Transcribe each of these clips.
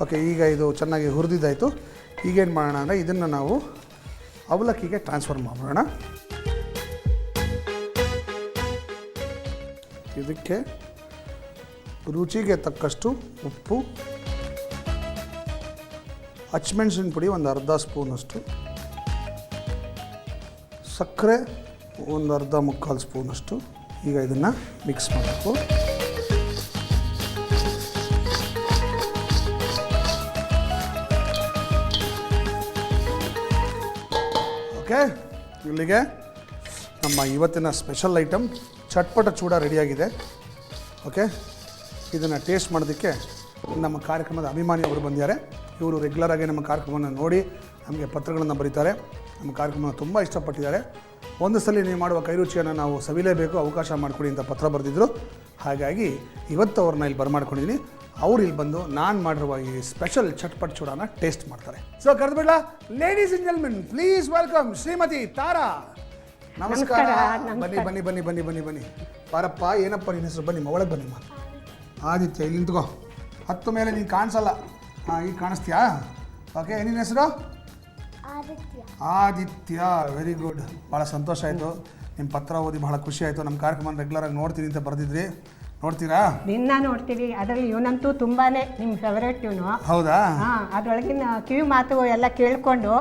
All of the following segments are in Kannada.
ಓಕೆ, ಈಗ ಇದು ಚೆನ್ನಾಗಿ ಹುರಿದಿದ್ದಾಯಿತು. ಈಗೇನು ಮಾಡೋಣ ಅಂದರೆ ಇದನ್ನು ನಾವು ಅವಲಕ್ಕಿಗೆ ಟ್ರಾನ್ಸ್ಫರ್ ಮಾಡೋಣ. ಇದಕ್ಕೆ ರುಚಿಗೆ ತಕ್ಕಷ್ಟು ಉಪ್ಪು, ಹಚ್ಮೆಣಸಿನ ಪುಡಿ ಒಂದು ಅರ್ಧ ಸ್ಪೂನಷ್ಟು, ಸಕ್ಕರೆ ಒಂದು ಅರ್ಧ ಮುಕ್ಕಾಲು ಸ್ಪೂನಷ್ಟು. ಈಗ ಇದನ್ನು ಮಿಕ್ಸ್ ಮಾಡಬೇಕು. ಓಕೆ, ಇಲ್ಲಿಗೆ ನಮ್ಮ ಇವತ್ತಿನ ಸ್ಪೆಷಲ್ ಐಟಮ್ ಚಟ್ಪಟ ಚೂಡ ರೆಡಿಯಾಗಿದೆ. ಓಕೆ, ಇದನ್ನು ಟೇಸ್ಟ್ ಮಾಡೋದಕ್ಕೆ ನಮ್ಮ ಕಾರ್ಯಕ್ರಮದ ಅಭಿಮಾನಿಯವರು ಬಂದಿದ್ದಾರೆ. ಇವರು ರೆಗ್ಯುಲರಾಗಿ ನಮ್ಮ ಕಾರ್ಯಕ್ರಮವನ್ನು ನೋಡಿ ನಮಗೆ ಪತ್ರಗಳನ್ನು ಬರೀತಾರೆ. ನಮ್ಮ ಕಾರ್ಯಕ್ರಮವನ್ನು ತುಂಬ ಇಷ್ಟಪಟ್ಟಿದ್ದಾರೆ. ಒಂದು ಸಲ ನೀವು ಮಾಡುವ ಕೈರುಚಿಯನ್ನು ನಾವು ಸವಿಲೇಬೇಕು, ಅವಕಾಶ ಮಾಡಿಕೊಡಿ ಅಂತ ಪತ್ರ ಬರೆದಿದ್ದರು. ಹಾಗಾಗಿ ಇವತ್ತು ಅವ್ರನ್ನ ಇಲ್ಲಿ ಬರಮಾಡ್ಕೊಂಡಿದ್ದೀನಿ. ಅವ್ರು ಇಲ್ಲಿ ಬಂದು ನಾನು ಮಾಡಿರುವ ಈ ಸ್ಪೆಷಲ್ ಚಟ್ಪಟ್ ಚೂಡಾನ ಟೇಸ್ಟ್ ಮಾಡ್ತಾರೆ. ಸೊ ಕರೆದುಬಿಡ್ಲಾ, ladies and gentlemen, please welcome Shrimati Tara. ನಮಸ್ಕಾರ. ಬನ್ನಿ ಬನ್ನಿ ಬನ್ನಿ ಬನ್ನಿ ಬನ್ನಿ ಬನ್ನಿ ಬಾರಪ್ಪ. ಏನಪ್ಪ ನಿನ್ನ ಹೆಸರು? ಬನ್ನಿ ಒಳಗೆ ಬನ್ನಿಮ್ಮ. ಆದಿತ್ಯ, ಇಲ್ಲಿ ನಿಂತ್ಕೋ. ಹತ್ತು ಮೇಲೆ ನೀನು ಕಾಣಿಸಲ್ಲ. ಹಾಂ, ಈಗ ಕಾಣಿಸ್ತೀಯಾ? ಓಕೆ, ನಿನ್ನ ಹೆಸರು? ಆದಿತ್ಯ. Very good. ಭಾಳ ಸಂತೋಷ ಆಯಿತು. ನಿಮ್ಮ ಪತ್ರ ಓದಿ ಭಾಳ ಖುಷಿ ಆಯಿತು. ನಮ್ಮ ಕಾರ್ಯಕ್ರಮ ರೆಗ್ಯುಲರಾಗಿ ನೋಡ್ತೀನಿ ಅಂತ ಬರೆದಿದ್ರಿ. ನೋಡ್ತೀರಾ? ದಿನ ನೋಡ್ತೀವಿ. ಅದರಲ್ಲಿ ಇವನಂತೂ ತುಂಬಾನೇ ನಿಮ್ಮ ಫೇವರೇಟ್ ಇವನು. ಹೌದಾ? ಅದ್ರೊಳಗಿನ ಕಿವಿ ಮಾತು ಎಲ್ಲ ಕೇಳ್ಕೊಂಡು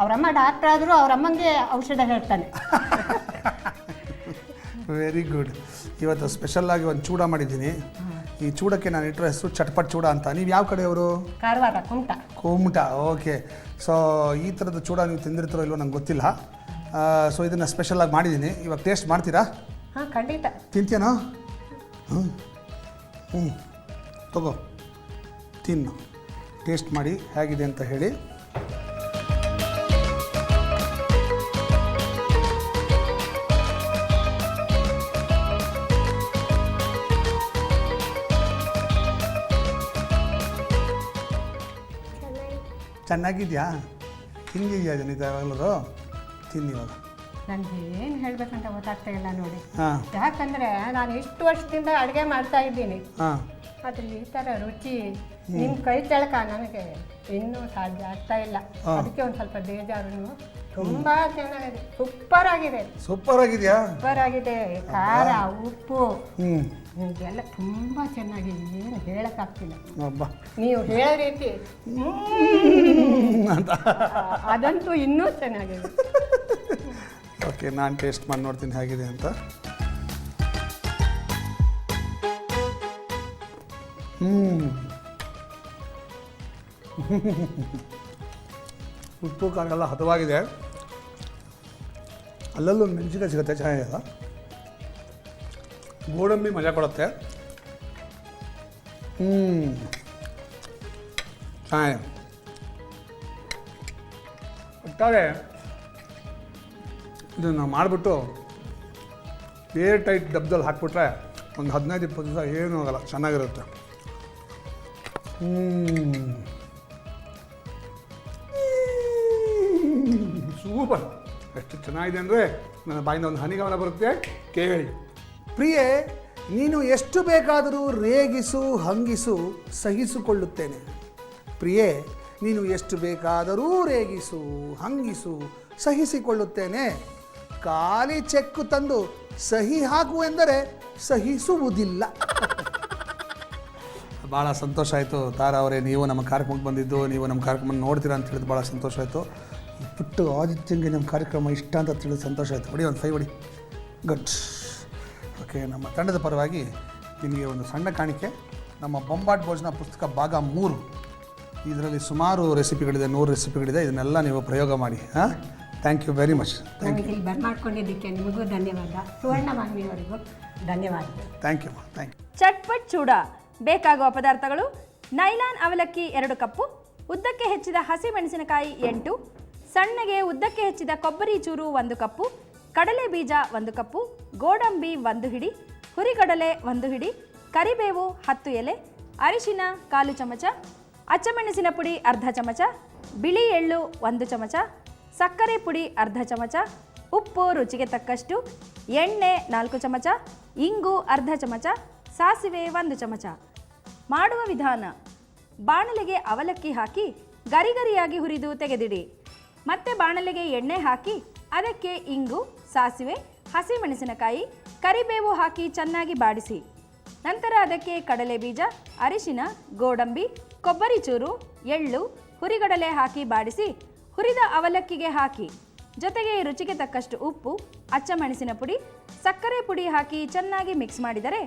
ಅವರಮ್ಮ ಡಾಕ್ಟರ್ ಆದರೂ ಅವರಮ್ಮಂಗೆ ಔಷಧ ಹೇಳ್ತಾನೆ. Very good. ಇವತ್ತು ಸ್ಪೆಷಲ್ಲಾಗಿ ಒಂದು ಚೂಡ ಮಾಡಿದ್ದೀನಿ. ಈ ಚೂಡಕ್ಕೆ ನಾನು ಇಟ್ಟರೆ ಹೆಸರು ಚಟ್ಪಟ್ ಚೂಡ ಅಂತ. ನೀವು ಯಾವ ಕಡೆಯವರು? ಕಾರವಾರ, ಕುಮಟ. ಓಕೆ. ಸೊ ಈ ಥರದ ಚೂಡ ನೀವು ತಿಂದಿರ್ತಾರೋ ಇಲ್ವೋ ನಂಗೆ ಗೊತ್ತಿಲ್ಲ. ಸೊ ಇದನ್ನು ಸ್ಪೆಷಲಾಗಿ ಮಾಡಿದ್ದೀನಿ. ಇವಾಗ ಟೇಸ್ಟ್ ಮಾಡ್ತೀರಾ? ಹಾಂ, ಖಂಡಿತ. ತಿಂತೀನೋ? ತಗೋ, ತಿನ್ನು, ಟೇಸ್ಟ್ ಮಾಡಿ ಹೇಗಿದೆ ಅಂತ ಹೇಳಿ. ಚೆನ್ನಾಗಿದೆಯಾ? ಹಿಂಗಿದೆಯಾ ಜನಿತ? ಯಾವಾಗಲೂ ತಿನ್ನಿ. ಇವಾಗ ನನಗೆ ಏನು ಹೇಳಬೇಕಂತ ಗೊತ್ತಾಗ್ತಾ ಇಲ್ಲ ನೋಡಿ. ಯಾಕಂದರೆ ನಾನು ಇಷ್ಟು ವರ್ಷದಿಂದ ಅಡುಗೆ ಮಾಡ್ತಾ ಇದ್ದೀನಿ. ಅದ್ರಲ್ಲಿ ಈ ಥರ ರುಚಿ ನಿಮ್ಮ ಕೈ ಚಳಕ ನನಗೆ ಇನ್ನೂ ಸಾಧ್ಯ ಆಗ್ತಾ ಇಲ್ಲ. ಅದಕ್ಕೆ ಒಂದು ಸ್ವಲ್ಪ ಬೇಜಾರು. ತುಂಬ ಚೆನ್ನಾಗಿದೆ. ಸೂಪರ್ ಆಗಿದೆ. ಸೂಪರ್ ಆಗಿದೆಯಾ? ಸೂಪರ್ ಆಗಿದೆ. ಖಾರ, ಉಪ್ಪು ಇದೆಲ್ಲ ತುಂಬ ಚೆನ್ನಾಗಿದೆ. ಏನು ಹೇಳೋಕ್ಕಾಗ್ತಿಲ್ಲ. ನೀವು ಹೇಳೋ ರೀತಿ ಅದಂತೂ ಇನ್ನೂ ಚೆನ್ನಾಗಿದೆ. ಓಕೆ, ನಾನು ಟೇಸ್ಟ್ ಮಾಡಿ ನೋಡ್ತೀನಿ ಹೇಗಿದೆ ಅಂತ. ಉಪ್ಪು ಖಾರ ಎಲ್ಲ ಹದವಾಗಿದೆ. ಅಲ್ಲಲ್ಲೂ ಮೆಣಸಿನಕಾಯಿ ಸಿಗುತ್ತೆ, ಚೆನ್ನಾಗಿದೆ. ಗೋಡಂಬಿ ಮಜಾ ಕೊಡುತ್ತೆ. ಚೆನ್ನಾಗಿದೆ. ಒಟ್ಟಾರೆ ಇದನ್ನು ಮಾಡಿಬಿಟ್ಟು ಏರ್ ಟೈಟ್ ಡಬ್ದಲ್ಲಿ ಹಾಕ್ಬಿಟ್ರೆ ಒಂದು 15-20 ದಿವಸ ಏನೂ ಆಗೋಲ್ಲ, ಚೆನ್ನಾಗಿರುತ್ತೆ. ಸೂಪರ್. ಎಷ್ಟು ಚೆನ್ನಾಗಿದೆ ಅಂದರೆ ನನ್ನ ಬಾಯಿಂದ ಒಂದು ಹನಿಗಮನ ಬರುತ್ತೆ, ಕೇಳಿ. ಪ್ರಿಯೆ, ನೀನು ಎಷ್ಟು ಬೇಕಾದರೂ ರೇಗಿಸು, ಹಂಗಿಸು, ಸಹಿಸಿಕೊಳ್ಳುತ್ತೇನೆ. ಪ್ರಿಯೆ, ನೀನು ಎಷ್ಟು ಬೇಕಾದರೂ ರೇಗಿಸು, ಹಂಗಿಸು, ಸಹಿಸಿಕೊಳ್ಳುತ್ತೇನೆ. ಖಾಲಿ ಚೆಕ್ ತಂದು ಸಹಿ ಹಾಕು ಎಂದರೆ ಸಹಿಸುವುದಿಲ್ಲ. ಭಾಳ ಸಂತೋಷ ಆಯಿತು ತಾರಾ ಅವರೇ. ನೀವು ನಮ್ಮ ಕಾರ್ಯಕ್ರಮಕ್ಕೆ ಬಂದಿದ್ದು, ನೀವು ನಮ್ಮ ಕಾರ್ಯಕ್ರಮ ನೋಡ್ತೀರಾ ಅಂತ ಹೇಳಿದ್ದು ಭಾಳ ಸಂತೋಷ ಆಯಿತು. ಪುಟ್ಟು ಆದಿತ್ಯಂಗೆ ನಮ್ಮ ಕಾರ್ಯಕ್ರಮ ಇಷ್ಟ ಅಂತ ತಿಳಿದು ಸಂತೋಷ ಆಯಿತು. ಹೊಡಿ, ಒಂದು 5 ಹೊಡಿ. ಗುಡ್. ಓಕೆ, ನಮ್ಮ ತಂಡದ ಪರವಾಗಿ ನಿಮಗೆ ಒಂದು ಸಣ್ಣ ಕಾಣಿಕೆ. ನಮ್ಮ ಬೊಂಬಾಟ್ ಭೋಜನ ಪುಸ್ತಕ ಭಾಗ 3. ಇದರಲ್ಲಿ ಸುಮಾರು ರೆಸಿಪಿಗಳಿದೆ, 100 ರೆಸಿಪಿಗಳಿದೆ. ಇದನ್ನೆಲ್ಲ ನೀವು ಪ್ರಯೋಗ ಮಾಡಿ. Thank you very much. Thank you. ಬರ್ಮಾಡ್ಕೊಂಡಿದ್ದಕ್ಕೆ ನಿಮಗೂ ಧನ್ಯವಾದ. ಸುವರ್ಣ ವಾಹಿನಿಯವರಿಗೂ ಧನ್ಯವಾದ. Thank you. Thank you. ಚಟ್ಪಟ್ ಚೂಡ ಬೇಕಾಗುವ ಪದಾರ್ಥಗಳು: ನೈಲಾನ್ ಅವಲಕ್ಕಿ 2 ಕಪ್ಪು, ಉದ್ದಕ್ಕೆ ಹೆಚ್ಚಿದ ಹಸಿ ಮೆಣಸಿನಕಾಯಿ 8, ಸಣ್ಣಗೆ ಉದ್ದಕ್ಕೆ ಹೆಚ್ಚಿದ ಕೊಬ್ಬರಿ ಚೂರು 1 ಕಪ್ಪು, ಕಡಲೆ ಬೀಜ 1 ಕಪ್ಪು, ಗೋಡಂಬಿ 1 ಹಿಡಿ, ಹುರಿಗಡಲೆ 1 ಹಿಡಿ, ಕರಿಬೇವು 10 ಎಲೆ, ಅರಿಶಿನ 1/4 ಚಮಚ, ಅಚ್ಚಮೆಣಸಿನ ಪುಡಿ 1/2 ಚಮಚ, ಬಿಳಿ ಎಳ್ಳು 1 ಚಮಚ, ಸಕ್ಕರೆ ಪುಡಿ 1/2 ಚಮಚ, ಉಪ್ಪು ರುಚಿಗೆ ತಕ್ಕಷ್ಟು, ಎಣ್ಣೆ 4 ಚಮಚ, ಇಂಗು 1/2 ಚಮಚ, ಸಾಸಿವೆ 1 ಚಮಚ. ಮಾಡುವ ವಿಧಾನ: ಬಾಣಲೆಗೆ ಅವಲಕ್ಕಿ ಹಾಕಿ ಗರಿಗರಿಯಾಗಿ ಹುರಿದು ತೆಗೆದಿಡಿ. ಮತ್ತೆ ಬಾಣಲೆಗೆ ಎಣ್ಣೆ ಹಾಕಿ ಅದಕ್ಕೆ ಇಂಗು, ಸಾಸಿವೆ, ಹಸಿಮೆಣಸಿನಕಾಯಿ, ಕರಿಬೇವು ಹಾಕಿ ಚೆನ್ನಾಗಿ ಬಾಡಿಸಿ. ನಂತರ ಅದಕ್ಕೆ ಕಡಲೆ ಬೀಜ, ಅರಿಶಿನ, ಗೋಡಂಬಿ, ಕೊಬ್ಬರಿ ಚೂರು, ಎಳ್ಳು, ಹುರಿಗಡಲೆ ಹಾಕಿ ಬಾಡಿಸಿ ಹುರಿದ ಅವಲಕ್ಕಿಗೆ ಹಾಕಿ. ಜೊತೆಗೆ ರುಚಿಗೆ ತಕ್ಕಷ್ಟು ಉಪ್ಪು, ಅಚ್ಚಮೆಣಸಿನ ಪುಡಿ, ಸಕ್ಕರೆ ಪುಡಿ ಹಾಕಿ ಚೆನ್ನಾಗಿ ಮಿಕ್ಸ್ ಮಾಡಿದರೆ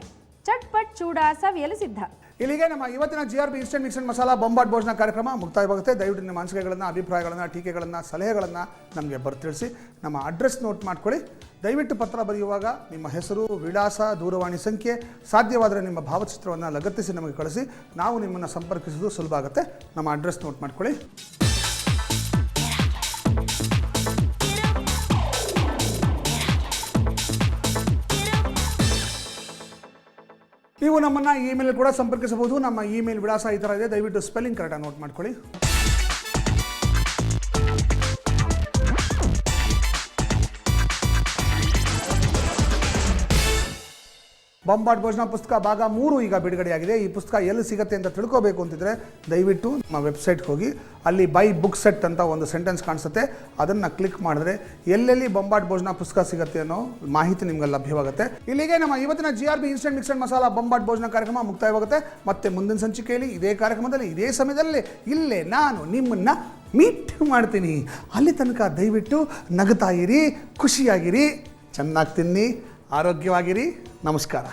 ಚಟ್ಪಟ್ ಚೂಡ ಸವಿಯಲು ಸಿದ್ಧ. ಇಲ್ಲಿಗೆ ನಮ್ಮ ಇವತ್ತಿನ GRB instant mix and masala ಬೊಂಬಾಟ್ ಭೋಜನ ಕಾರ್ಯಕ್ರಮ ಮುಕ್ತಾಯವಾಗುತ್ತೆ. ದಯವಿಟ್ಟು ನಿಮ್ಮ ಅನಿಸಿಕೆಗಳನ್ನು, ಅಭಿಪ್ರಾಯಗಳನ್ನು, ಟೀಕೆಗಳನ್ನು, ಸಲಹೆಗಳನ್ನು ನಮಗೆ ಬರ್ತಿಳಿಸಿ. ನಮ್ಮ ಅಡ್ರೆಸ್ ನೋಟ್ ಮಾಡ್ಕೊಳ್ಳಿ. ದಯವಿಟ್ಟು ಪತ್ರ ಬರೆಯುವಾಗ ನಿಮ್ಮ ಹೆಸರು, ವಿಳಾಸ, ದೂರವಾಣಿ ಸಂಖ್ಯೆ, ಸಾಧ್ಯವಾದರೆ ನಿಮ್ಮ ಭಾವಚಿತ್ರವನ್ನು ಲಗತ್ತಿಸಿ ನಮಗೆ ಕಳಿಸಿ. ನಾವು ನಿಮ್ಮನ್ನು ಸಂಪರ್ಕಿಸೋದು ಸುಲಭ ಆಗುತ್ತೆ. ನಮ್ಮ ಅಡ್ರೆಸ್ ನೋಟ್ ಮಾಡ್ಕೊಳ್ಳಿ. ನೀವು ನಮ್ಮನ್ನು ಇಮೇಲ್ ಕೂಡ ಸಂಪರ್ಕಿಸಬಹುದು. ನಮ್ಮ ಇಮೇಲ್ ವಿಳಾಸ ಈ ಥರ ಇದೆ. ದಯವಿಟ್ಟು ಸ್ಪೆಲ್ಲಿಂಗ್ ಕರೆಕ್ಟಾಗಿ ನೋಟ್ ಮಾಡ್ಕೊಳ್ಳಿ. ಬೊಂಬಾಟ್ ಭೋಜನ ಪುಸ್ತಕ ಭಾಗ 3 ಈಗ ಬಿಡುಗಡೆಯಾಗಿದೆ. ಈ ಪುಸ್ತಕ ಎಲ್ಲಿ ಸಿಗುತ್ತೆ ಅಂತ ತಿಳ್ಕೋಬೇಕು ಅಂತಿದ್ರೆ ದಯವಿಟ್ಟು ನಮ್ಮ ವೆಬ್ಸೈಟ್ಗೆ ಹೋಗಿ ಅಲ್ಲಿ ಬೈ ಬುಕ್ ಸೆಟ್ ಅಂತ ಒಂದು ಸೆಂಟೆನ್ಸ್ ಕಾಣಿಸುತ್ತೆ. ಅದನ್ನು ಕ್ಲಿಕ್ ಮಾಡಿದ್ರೆ ಎಲ್ಲೆಲ್ಲಿ ಬೊಂಬಾಟ್ ಭೋಜನ ಪುಸ್ತಕ ಸಿಗುತ್ತೆ ಅನ್ನೋ ಮಾಹಿತಿ ನಿಮ್ಗೆ ಲಭ್ಯವಾಗುತ್ತೆ. ಇಲ್ಲಿಗೆ ನಮ್ಮ ಇವತ್ತಿನ GRB instant mix and masala ಬೊಂಬಾಟ್ ಭೋಜನ ಕಾರ್ಯಕ್ರಮ ಮುಕ್ತಾಯವಾಗುತ್ತೆ. ಮತ್ತೆ ಮುಂದಿನ ಸಂಚಿಕೆಯಲ್ಲಿ ಇದೇ ಕಾರ್ಯಕ್ರಮದಲ್ಲಿ ಇದೇ ಸಮಯದಲ್ಲಿ ಇಲ್ಲೇ ನಾನು ನಿಮ್ಮನ್ನು ಮೀಟ್ ಮಾಡ್ತೀನಿ. ಅಲ್ಲಿ ತನಕ ದಯವಿಟ್ಟು ನಗುತ್ತಾ ಇರಿ, ಖುಷಿಯಾಗಿರಿ, ಚೆನ್ನಾಗಿ ತಿನ್ನಿ, ಆರೋಗ್ಯವಾಗಿರಿ. ನಮಸ್ಕಾರ.